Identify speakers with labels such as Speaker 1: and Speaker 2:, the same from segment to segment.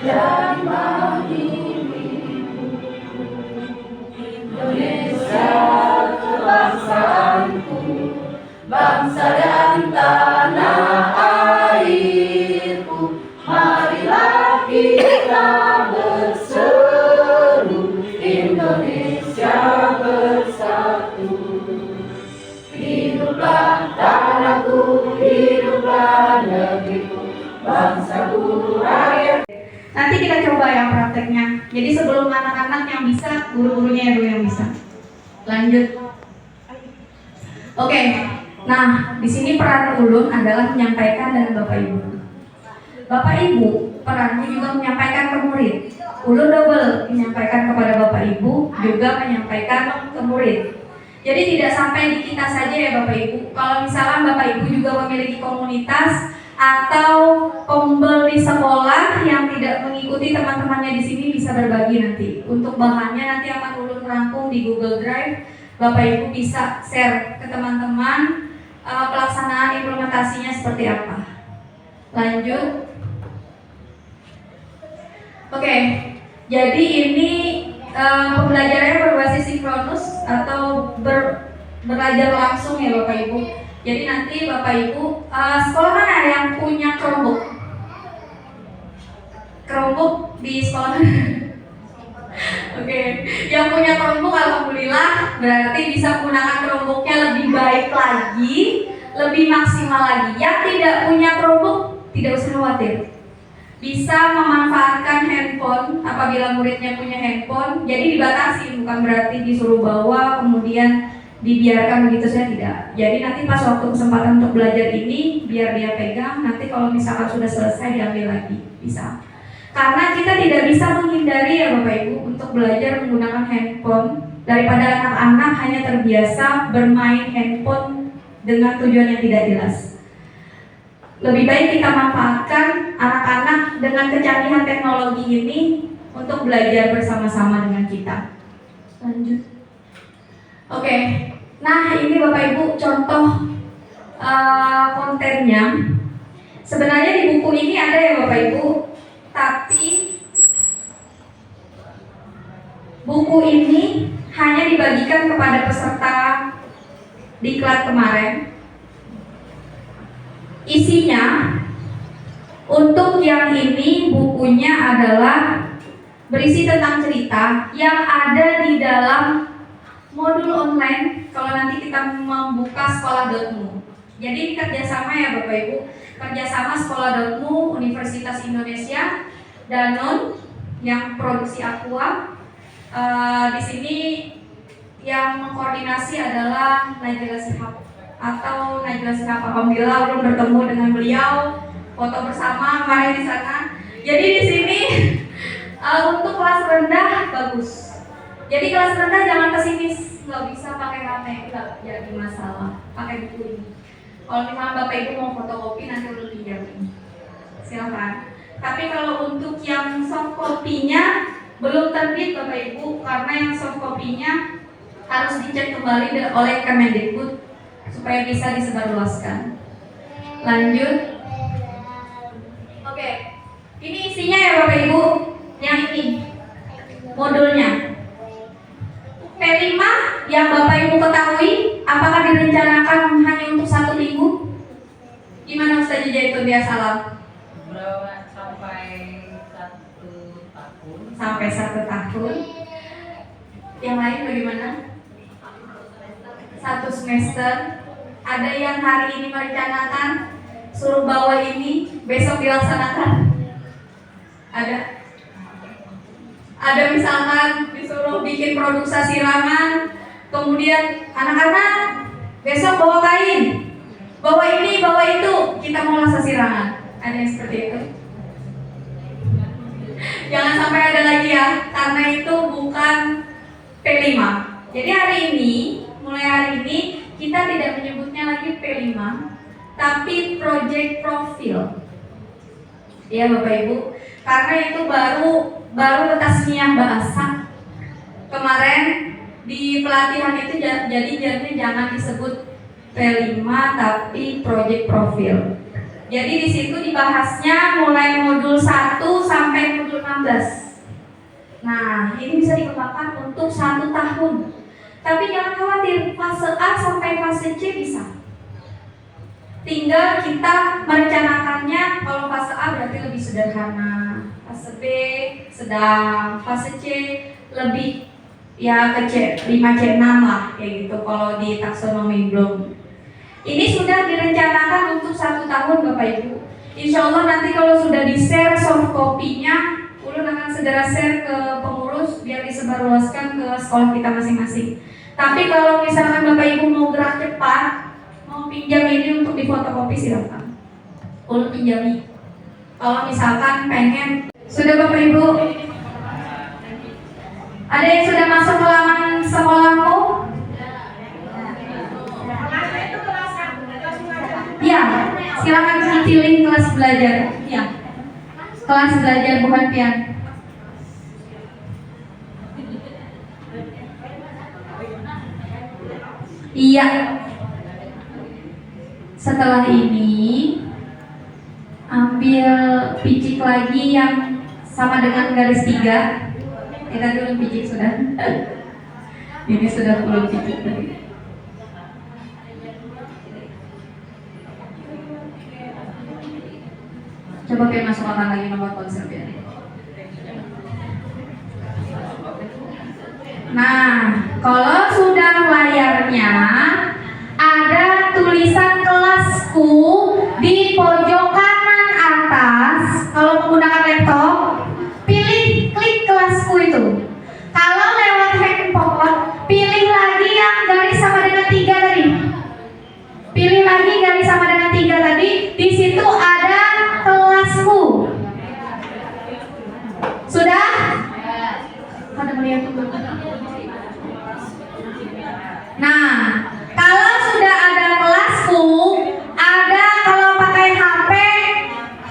Speaker 1: dan menghibur. Indonesia kebangsaanku, bangsa dan tanah airku, marilah kita berseru, Indonesia bersatu. Hiduplah tanahku, hiduplah negeriku, bangsaku, rakyat.
Speaker 2: Nanti kita coba ya prakteknya. Jadi sebelum anak-anak yang bisa, guru-gurunya dulu yang bisa. Lanjut. Oke. Nah, di sini peran ulun adalah menyampaikan dengan Bapak Ibu. Bapak Ibu perannya juga menyampaikan ke murid. Ulun double menyampaikan kepada Bapak Ibu, juga menyampaikan ke murid. Jadi tidak sampai di kita saja ya Bapak Ibu. Kalau misalnya Bapak Ibu juga memiliki komunitas atau pembeli sekolah yang tidak mengikuti teman-temannya di sini, bisa berbagi nanti. Untuk bahannya nanti akan ulun rangkum di Google Drive. Bapak Ibu bisa share ke teman-teman pelaksanaan implementasinya seperti apa. Lanjut. Oke, jadi ini pembelajarannya berbasis sinkronus atau belajar langsung ya Bapak Ibu. Jadi nanti Bapak Ibu, sekolah mana yang punya Chromebook? Chromebook di sekolah. Oke, yang punya Chromebook alhamdulillah berarti bisa menggunakan Chromebooknya lebih baik lagi, lebih maksimal lagi. Yang tidak punya Chromebook tidak usah khawatir, bisa memanfaatkan handphone apabila muridnya punya handphone. Jadi dibatasi, bukan berarti disuruh bawa kemudian dibiarkan begitu saja, tidak. Jadi nanti pas waktu kesempatan untuk belajar ini biar dia pegang, nanti kalau misalkan sudah selesai diambil lagi, bisa. Karena kita tidak bisa menghindari ya Bapak Ibu untuk belajar menggunakan handphone, daripada anak-anak hanya terbiasa bermain handphone dengan tujuan yang tidak jelas. Lebih baik kita manfaatkan anak-anak dengan kecanggihan teknologi ini untuk belajar bersama-sama dengan kita. Lanjut. Oke, nah ini Bapak Ibu contoh kontennya. Sebenarnya di buku ini ada ya Bapak Ibu, tapi buku ini hanya dibagikan kepada peserta diklat kemarin. Isinya untuk yang ini bukunya adalah berisi tentang cerita yang ada di dalam modul online kalau nanti kita membuka sekolah.mu. Jadi ini kerjasama ya Bapak Ibu, kerjasama sekolah.mu, Universitas Indonesia, Danone yang produksi Aqua. Di sini yang mengkoordinasi adalah Najla Shihab atau Najla Shihab. Alhamdulillah belum bertemu dengan beliau, foto bersama kemarin di sana. Jadi di sini untuk kelas rendah bagus. Jadi kelas rendah jangan pesimis, nggak bisa pakai HP, nggak jadi masalah, pakai buku ini. Kalau misalnya Bapak Ibu mau fotokopi nanti udah pinjamin, silakan. Tapi kalau untuk yang soft copy-nya belum terbit Bapak Ibu, karena yang soft copy-nya harus dicek kembali oleh Kemendikbud supaya bisa disebarluaskan. Lanjut. Oke, ini isinya ya Bapak Ibu, yang ini modulnya. P5 yang Bapak Ibu ketahui, apakah direncanakan hanya untuk 1 minggu? Gimana Ustaz Jaitun dia salam? Sampai 1 tahun. Yang lain bagaimana? 1 semester. Ada yang hari ini merencanakan suruh bawa ini, besok dilaksanakan? Ada misalkan disuruh bikin produk sirangan, kemudian anak-anak besok bawa kain, bawa ini, bawa itu, kita mau laksanakan sirangan. Ada yang seperti itu? Jangan sampai ada lagi ya, karena itu bukan P5. Jadi hari ini, mulai hari ini kita tidak menyebutnya lagi P5, tapi project profil. Ya Bapak Ibu, karena itu baru tasniah bahasa. Kemarin di pelatihan itu jadi jangan disebut P5 tapi project profil. Jadi di situ dibahasnya mulai modul 1 sampai modul Nah, ini bisa dikembangkan untuk 1 tahun. Tapi jangan khawatir, fase A sampai fase C bisa. Tinggal kita merencanakannya. Kalau fase A berarti lebih sederhana, fase B sedang, fase C lebih ya ke C 5C6 lah kayak gitu kalau di taksonomi Bloom. Ini sudah direncanakan untuk 1 tahun Bapak Ibu. Insya Allah nanti kalau sudah di-share soft copy-nya, Ulun akan segera share ke pengurus biar disebarluaskan ke sekolah kita masing-masing. Tapi kalau misalkan Bapak Ibu mau gerak cepat, mau pinjam ini untuk difotokopi silakan. Ulun pinjami. Kalau misalkan pengen, sudah Bapak Ibu? Ada yang sudah masuk ke halaman sekolahmu? Ya, silakan pilih kelas belajar. Ya, kelas belajar bukan pian. Iya. Setelah ini ambil picik lagi yang sama dengan garis 3. Kita dulu picik sudah. Ini sudah belum picik lagi. Coba kayak masukkan lagi nomor konsep ya. Nah, kalau sudah layarnya ada tulisan kelasku di pojok kanan atas. Kalau menggunakan laptop, pilih klik kelasku itu. Kalau lewat handphone, pilih lagi yang garis sama dengan 3 tadi. Pilih lagi garis sama dengan 3 tadi. Di situ ada kelasku. Sudah? Ada melihat tuh. Nah, kalau sudah ada kelasku, ada kalau pakai HP,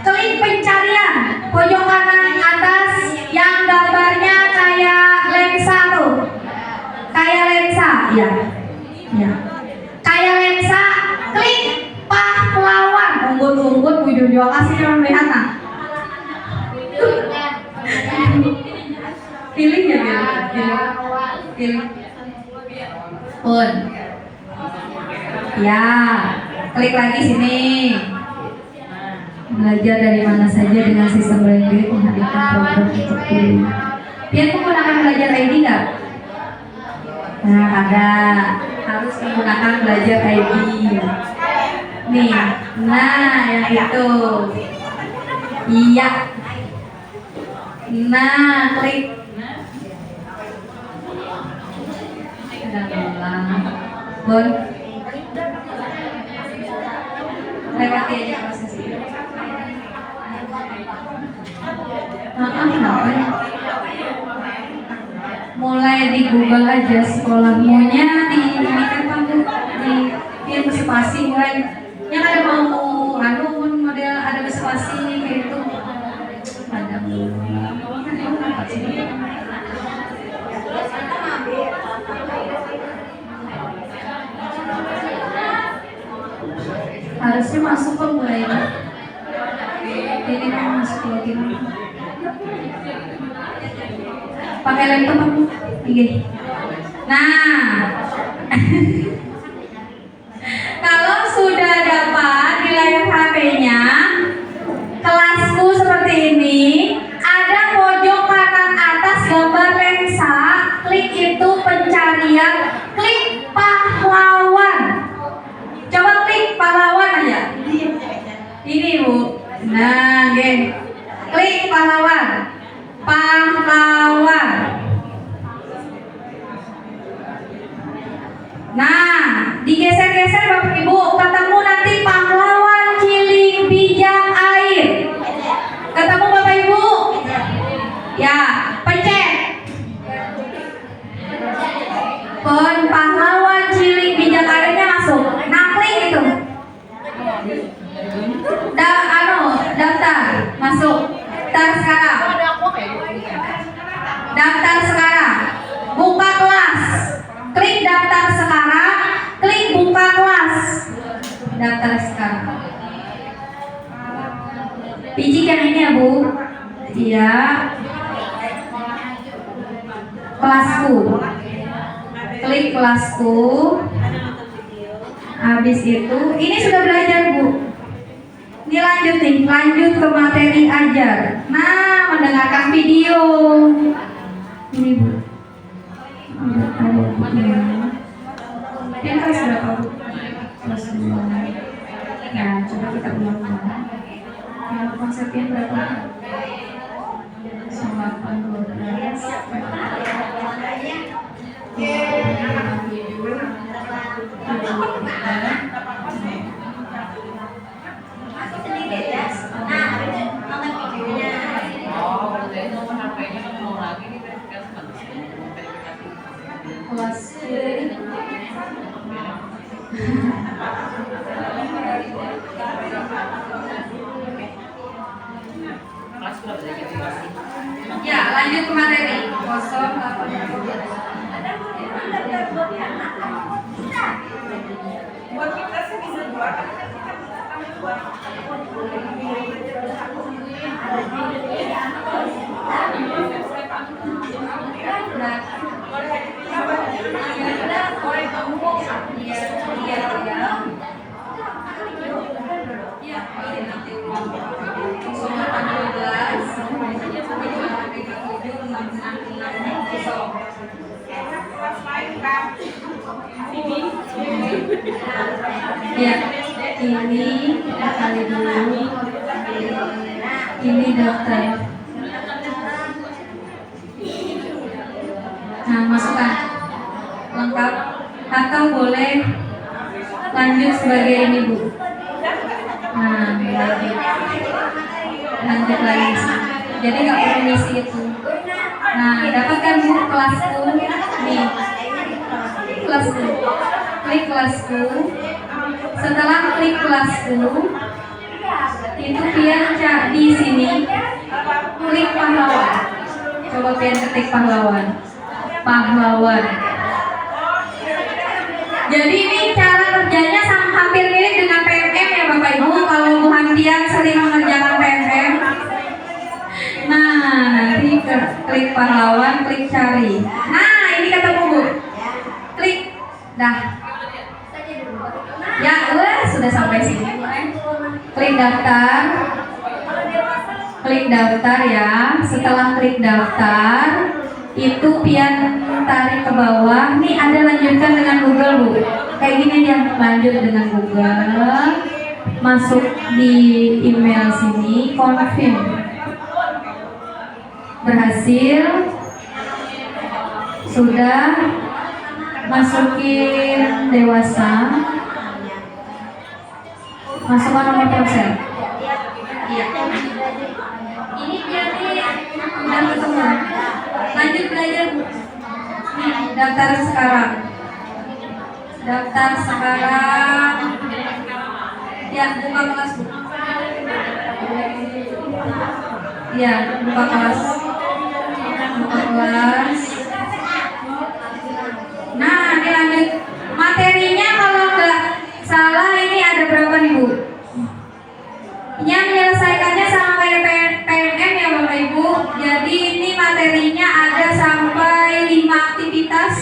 Speaker 2: klik pencarian pojok kanan atas yang gambarnya kayak lensa tuh, kayak lensa, ya, ya, kayak lensa, klik pahlawan, unggut wujud jual kasih yang melihat nah. Pilih ya, pilih. Pun. Ya, klik lagi sini. Belajar dari mana saja dengan sistem Blended menghadirkan program untuk diri. Pian menggunakan belajar ID nggak? Nah, ada. Harus menggunakan belajar ID. Nih, nah yang itu. Iya. Nah, klik. Bon, lewati aja proses ini. Mulai di Google aja sekolahnya di ini kan di spasi mulai yang ada mau model ada spasi kayak itu ada harusnya masuk kok mulai ini kan masuk lagi pakai laptop aku nah kalau sudah dapat di layar HP-nya kelasku seperti ini ada pojok kanan atas gambar lensa klik itu pencarian klik pahlawan. Coba klik pahlawan aja. Ini Bu. Nah, geng. Klik pahlawan. Pahlawan. Nah, digeser-geser Bapak Ibu, ketemu nanti pahlawan Ciling Bijak Air. Ketemu Bapak Ibu? Ya, pencet. Pahlawan Ciling Bijak Airnya masuk. Nah, klik itu. Daftar masuk. Daftar sekarang. Daftar sekarang. Buka kelas. Klik daftar sekarang. Klik buka kelas. Daftar sekarang. Pijik yang ini ya Bu. Iya. kelasku. Klik kelasku. Habis itu, ini sudah belajar Bu. Ini lanjut nih, lanjut ke materi ajar. Nah, mendengarkan video. Ini Bu. Ini kelas berapa Bu? Kelas 2. Nah, coba kita ulang. Yang konsepnya berapa? 8. Ya, lanjut ke materi 08.
Speaker 1: Buat kita sih bisa buat, tapi kan kita buat.
Speaker 2: Ya, ini kali dulu. Ini daftar. Nah, masukkan lengkap atau boleh lanjut sebagai ini Bu. Nah, lanjut lagi. Jadi nggak perlu ngisi itu. Nah, dapatkan Bu kelasku nih. Kelasku. Klik kelasku. Setelah klik kelasku, itu pian di sini klik pahlawan. Coba pian ketik pahlawan. Pahlawan. Jadi ini cara kerjanya hampir mirip dengan PMM ya Bapak Ibu. Kalau Bu Handian sering mengerjakan PMM. Nah, nanti klik pahlawan, klik cari. Nah, ini ketemu Bu. Klik. Dah. Ya, sudah sampai sini. Klik daftar. Klik daftar ya. Setelah klik daftar, itu pian tarik ke bawah. Nih ada lanjutkan dengan Google Bu. Kayak gini dia lanjut dengan Google. Masuk di email sini, confirm. Berhasil. Sudah. Masukin dewasa. Masukkan nomor ponsel. Iya. Ini jadi udah ketemu. Lanjut belajar Bu. Nih, daftar sekarang. Daftar sekarang. Ya, buka kelas Bu. Ya, buka kelas. Buka kelas. Nah, ini lanjut. Materinya kalau nggak salah ini ada berapa nih Bu? Yang menyelesaikannya sama kayak PMM ya Bapak Ibu. Jadi ini materinya ada sampai 5 aktivitas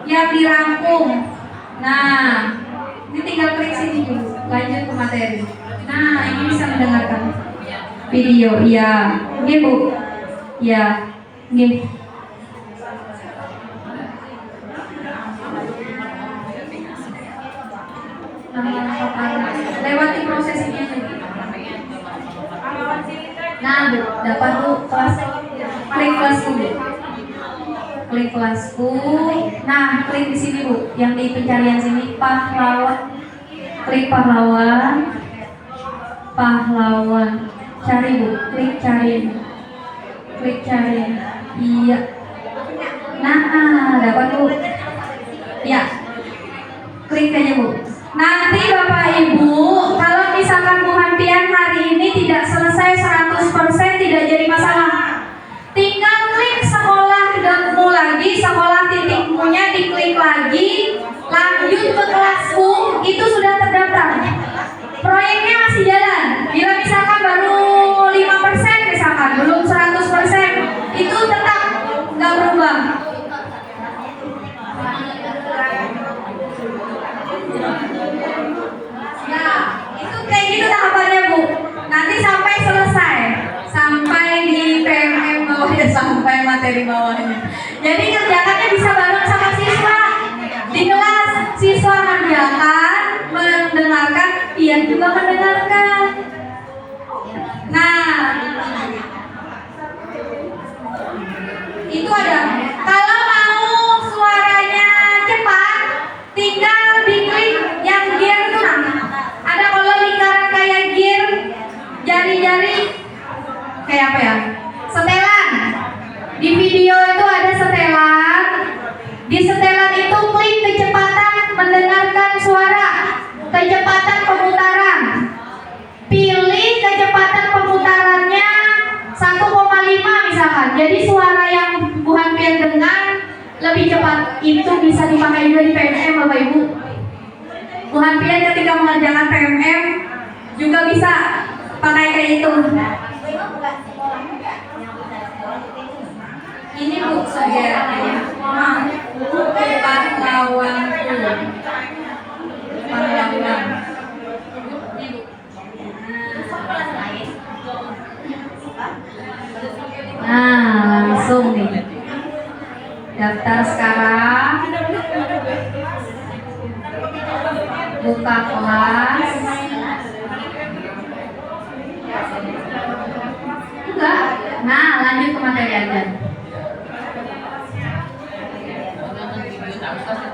Speaker 2: yang dirangkum. Nah, ini tinggal klik sini dulu. Lanjut ke materi. Nah, ini bisa mendengarkan video. Iya, ini Bu. Ya, ini. Lewati proses ini aja. Nah, Bu, dapat Bu kelas. Klik kelasku Bu. Klik kelasku. Nah, klik di sini Bu, yang di pencarian sini pahlawan. Klik pahlawan. Pahlawan. Cari Bu, klik cari. Klik cari. Iya. Nah, dapat Bu. Ya. Klik aja Bu. Nanti Bapak Ibu, kalau misalkan Bu Hantian hari ini tidak selesai 100% tidak jadi masalah. Tinggal klik sekolah mu lagi, sekolah titikmunya diklik lagi, lanjut ke kelasku, itu sudah terdaftar. Proyeknya masih jalan. Bila misalkan baru 5% misalkan, belum 100%, itu tetap nggak berubah. Oh ya, sampai materi bawahnya. Jadi kerjakannya bisa bareng sama siswa. Di kelas siswa mengerjakan, mendengarkan, dia juga mendengarkan. Nah, itu ada. Kalau mau suaranya cepat, tinggal diklik yang gear itu. Ada kalau lingkaran kayak gear, jari-jari kayak apa ya? Setelan. Di video itu ada setelan. Di setelan itu klik kecepatan mendengarkan suara, kecepatan pemutaran. Pilih kecepatan pemutarannya 1,5 misalkan. Jadi suara yang Bu Hanpian dengar lebih cepat. Itu bisa dipakai juga di PMM Bapak Ibu. Bu Hanpian ketika mengerjakan PMM juga bisa pakai kayak itu. Ini Bu sejarahnya. Empat lawan lawan. Nah, langsung nih. Daftar sekarang. Buka kelas. Enggak. Nah, lanjut ke materi aja.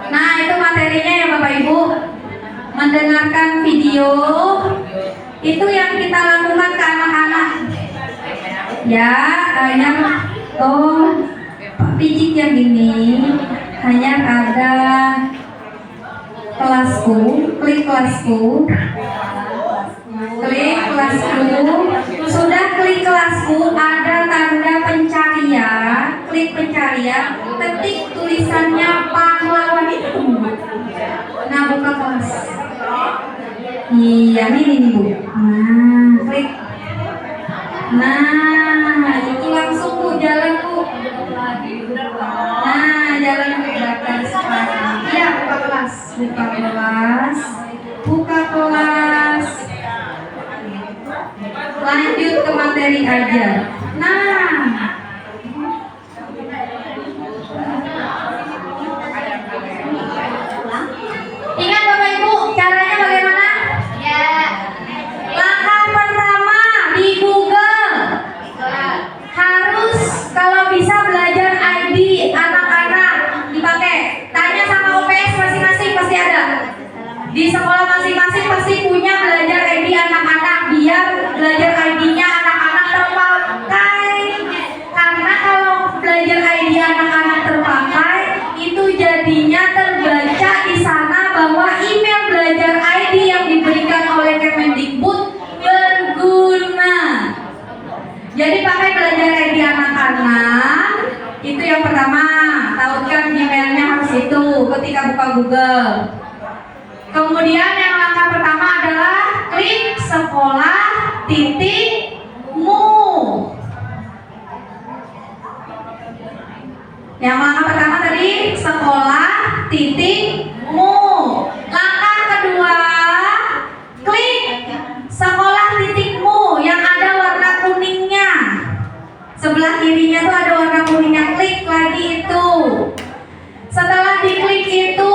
Speaker 2: Nah, itu materinya ya Bapak Ibu. Mendengarkan video itu yang kita lakukan ke anak-anak. Ya, yang pijik yang ini hanya ada kelasku, klik kelasku. Klik kelasku. Sudah klik kelasku, ada tanda pencarian, klik pencarian, ketik tulisannya pahlawan itu. Nah, buka kelas. Iya, ini Bu. Nah, klik. Nah, itu langsung Bu, jalan Bu. Nah, jalan Bu, daftar sekarang. Iya, buka kelas. Buka kelas. Buka kelas. Lanjut ke materi aja. Nah, ingat Bapak Ibu, caranya bagaimana? Ya. Langkah pertama di Google harus kalau bisa belajar ID anak-anak dipakai. Tanya sama UPS masing-masing pasti ada. Di sekolah masing-masing pasti punya belajar ID anak-anak, biar belajar ID-nya anak-anak terpakai. Karena kalau belajar ID anak-anak terpakai, itu jadinya terbaca di sana bahwa email belajar ID yang diberikan oleh Kemendikbud berguna. Jadi pakai belajar ID anak-anak. Itu yang pertama, tautkan emailnya harus itu ketika buka Google. Kemudian yang langkah pertama adalah klik sekolah.mu. Yang langkah pertama tadi sekolah.mu. Langkah kedua, klik sekolah.mu yang ada warna kuningnya. Sebelah kirinya tuh ada warna kuningnya, klik lagi itu. Setelah diklik itu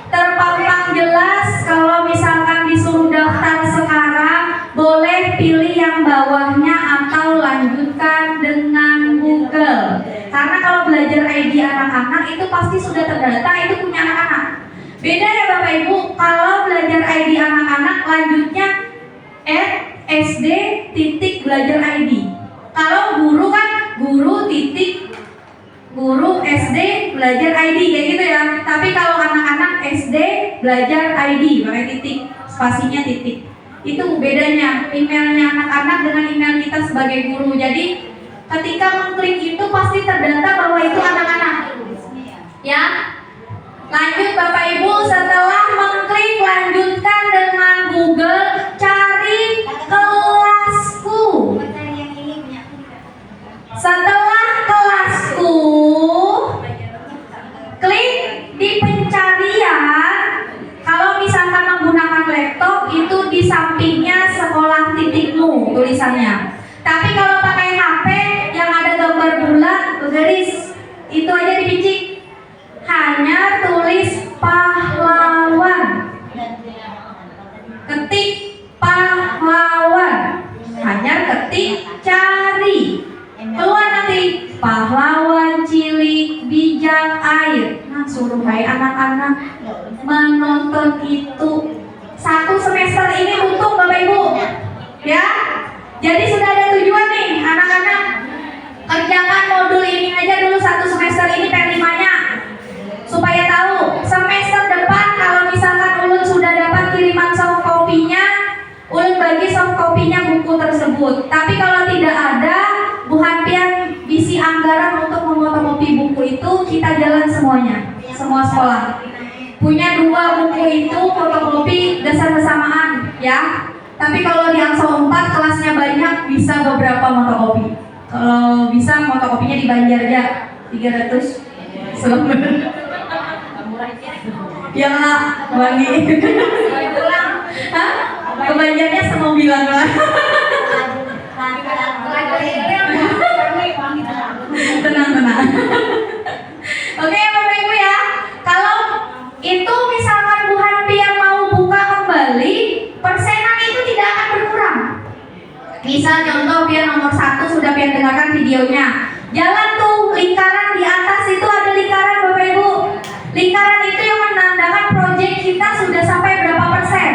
Speaker 2: terpampang jelas. Kalau misalkan disuruh daftar sekarang, boleh pilih yang bawahnya atau lanjutkan dengan Google. Karena kalau belajar ID anak-anak itu pasti sudah terdata, itu punya anak-anak. Beda ya Bapak Ibu, kalau belajar ID anak-anak lanjutnya @sd.belajar_id. Kalau guru kan guru SD belajar ID kayak gitu ya. Tapi kalau anak-anak SD belajar ID pakai titik, spasinya titik. Itu bedanya emailnya anak-anak dengan email kita sebagai guru. Jadi ketika mengklik itu pasti terdata bahwa itu anak-anak. Ya. Lanjut Bapak Ibu, setelah mengklik lanjutkan dengan Google, cari kelasku. Setelah kelasku, klik di pencarian. Kalau misalkan menggunakan laptop, itu di sampingnya sekolah.mu tulisannya. Tapi kalau pakai HP yang ada gambar suruh hai anak-anak menonton itu. Satu semester ini untung Bapak Ibu, ya. Jadi sudah ada tujuan nih anak-anak. Kerjakan modul ini aja dulu satu semester ini P5-nya, supaya tahu semester depan kalau misalkan ulun sudah dapat kiriman soft copy-nya, ulun bagi soft copy-nya buku tersebut. Tapi kalau tidak ada, Bu Hanpian bisi anggaran untuk memotokopi buku itu, kita jalan semuanya, semua sekolah punya 2 buku itu fotokopi dasar bersamaan, ya. Tapi kalau di Angso 4 kelasnya banyak, bisa beberapa fotokopi. Kalau bisa fotokopinya di Banjar aja 300 selembar. Ya wangi. Hah? Ke Banjarnya semobilan lah. Tenang. Oke Bapak Ibu ya, kalau itu misalkan Bu Hanpian mau buka kembali, persenan itu tidak akan berkurang. Misal contoh Pian nomor 1 sudah Pian dengarkan videonya, jalan tuh lingkaran di atas itu ada lingkaran Bapak Ibu. Lingkaran itu yang menandakan proyek kita sudah sampai berapa persen.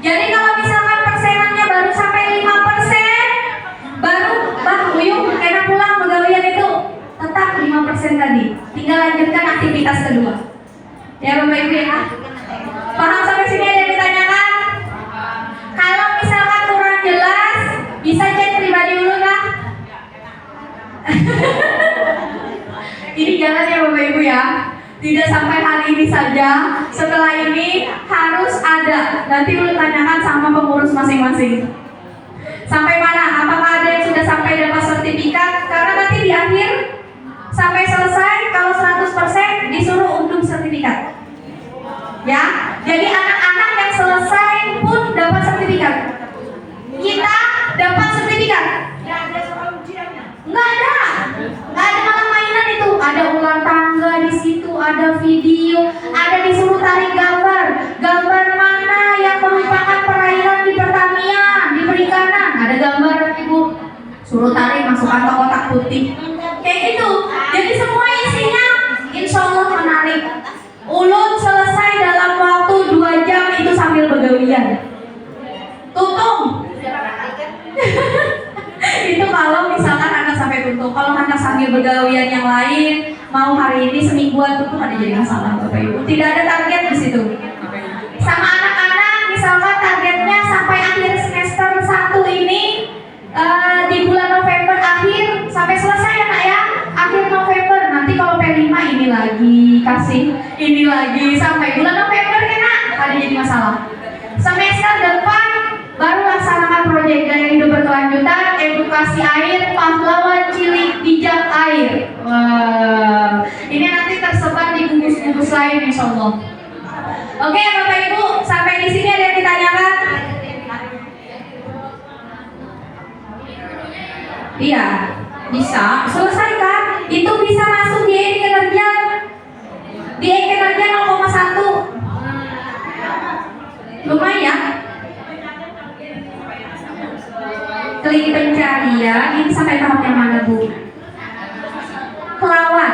Speaker 2: Jadi kalau misalkan persenannya baru sampai 5%, baru Uyung enak pulang pegawaian itu tetap 5% tadi. Tinggal lanjutkan aktivitas kedua. Ya Bapak Ibu ya. Paham sampai sini ada yang ditanyakan? Kalau misalkan kurang jelas, bisa chat pribadi dulu lah. Ini jalan ya Bapak Ibu ya. Tidak sampai hari ini saja. Setelah ini harus ada. Nanti ulun tanyakan sama pengurus masing-masing. Sampai mana? Apakah ada yang sudah sampai dapat sertifikat? Karena nanti di akhir sampai selesai kalau 100% disuruh untung sertifikat. Ya, jadi anak-anak yang selesai pun dapat sertifikat. Kita dapat sertifikat. Nggak ada malah mainan itu. Ada ulang tangga di situ, ada video, ada disuruh tarik gambar. Gambar mana yang merupakan perairan di pertanian, di perikanan. Ada gambar Ibu. Suruh tarik, masukkan ke kotak putih. Kayak gitu. Jadi semua isinya insya Allah menarik. Ulun selesai dalam waktu 2 jam itu sambil begawian. Tutung. Itu kalau misalkan anak sampai tutup. Kalau anak sambil begawian yang lain, mau hari ini semingguan tutup, ada jadi masalah Bapak Ibu. Tidak ada target di situ. Sama anak-anak, misalkan targetnya sampai akhir semester 1 ini, di bulan November akhir sampai selesai ya Nak ya. Akhir November, nanti kalau P5 ini lagi kasih, ini lagi sampai bulan November ya Nak. Ada jadi masalah. Semester depan baru laksanakan proyek gaya hidup berkelanjutan, edukasi air, pahlawan cilik bijak air. Wah, ini nanti tersebar di gugus-gugus lain insya Allah. Oke Bapak Ibu, sampai di sini ada yang ditanyakan? Iya, bisa selesaikan. Itu bisa masuk di kinerja. Di kinerja 0,1. Lumayan. Klik pencarian, ini sampai tahap yang mana Bu? Pahlawan.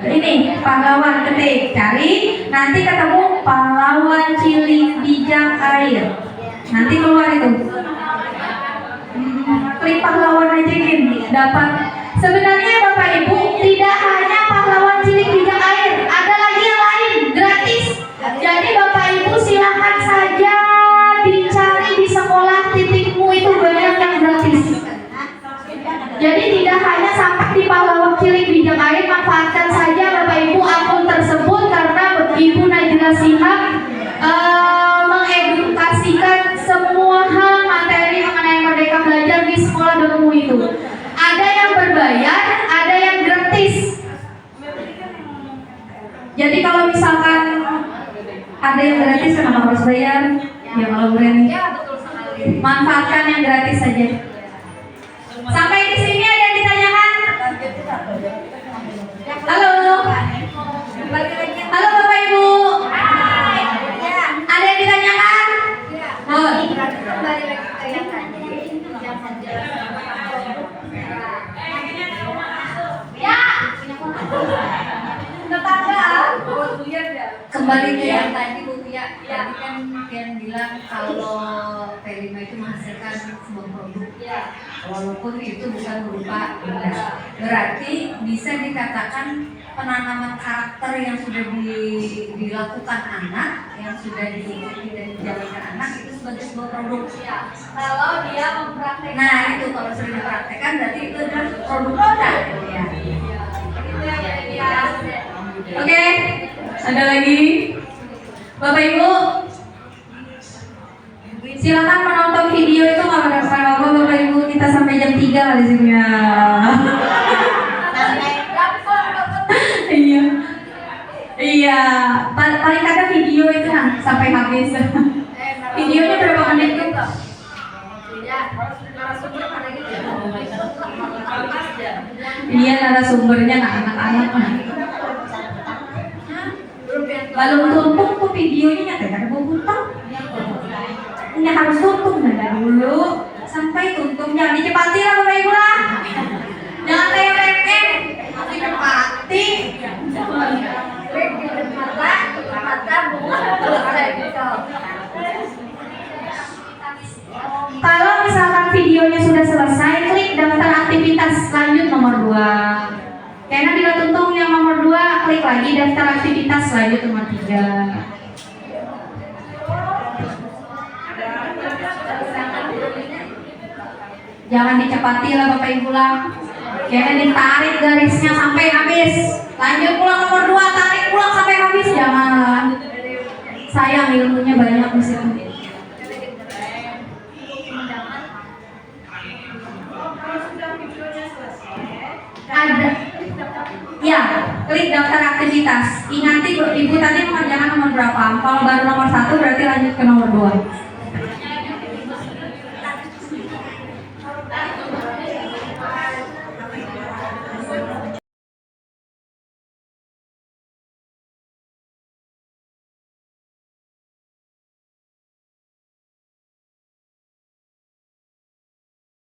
Speaker 2: Ini pahlawan, ketik, cari, nanti ketemu pahlawan cilik bijak air. Nanti keluar itu. Klik pahlawan aja gini, dapat. Sebenarnya Bapak Ibu tidak hanya pahlawan cilik bijak air, ada lagi yang lain gratis. Jadi Bapak Ibu silakan saja dicari di sekolah titikmu itu banyak yang gratis. Jadi tidak hanya sampai di pahlawan cilik bijak air, manfaatkan saja Bapak Ibu akun tersebut karena Ibu Najla Shihab mengedukasikan semua hal materi mengenai Merdeka Belajar di sekolah dulu itu. Ada yang berbayar, ada yang gratis. Jadi kalau misalkan ada yang gratis kenapa harus bayar? Ya kalau berani. Manfaatkan yang gratis saja. Sampai di sini ada yang ditanyakan? Halo. Halo Bapak Ibu. Ada yang ditanyakan? Ya. Tetangga. kembali ke yang tadi Bu Tia. Tadi kan Tian bilang kalau P5 itu menghasilkan sebuah produk. Walaupun itu bukan berupa benda. Berarti bisa dikatakan penanaman karakter yang sudah dilakukan anak, yang sudah diikuti dan dijalankan anak itu sebagai sebuah produk.
Speaker 1: Kalau dia mempraktekkan.
Speaker 2: Nah itu kalau sudah dipraktekkan berarti itu adalah produk kita. Ya. Oke, ada lagi? Bapak Ibu, silakan menonton video itu nggak berapa lama Bapak Ibu, kita sampai jam 3 lah di sini ya. Iya, iya. Paling kata video itu kan sampai habis. Videonya berapa menit tuh? Iya, narasumbernya anak-anak mah. Belum tumpuk tuh videonya nyata ada hutang. Ini harus tutup dulu sampai tutup, jangan dicepati lah Bapak Ibu lah. Jangan kayak rekeng, tapi cepati. Kalau misalkan videonya sudah selesai, klik daftar aktivitas lanjut nomor 2. Karena bila tuntung yang nomor 2, klik lagi daftar aktivitas lanjut nomor 3. Jangan dicepati lah Bapak Ibu lah. Jangan ditarik garisnya sampai habis. Lanjut pulang nomor 2, tarik pulang sampai habis. Jangan. Sayang ilmunya banyak di situ. Ada. Ya, klik daftar aktivitas. Ingati Ibu tadi mengerjakan nomor berapa? Kalau baru nomor 1 berarti lanjut ke nomor 2.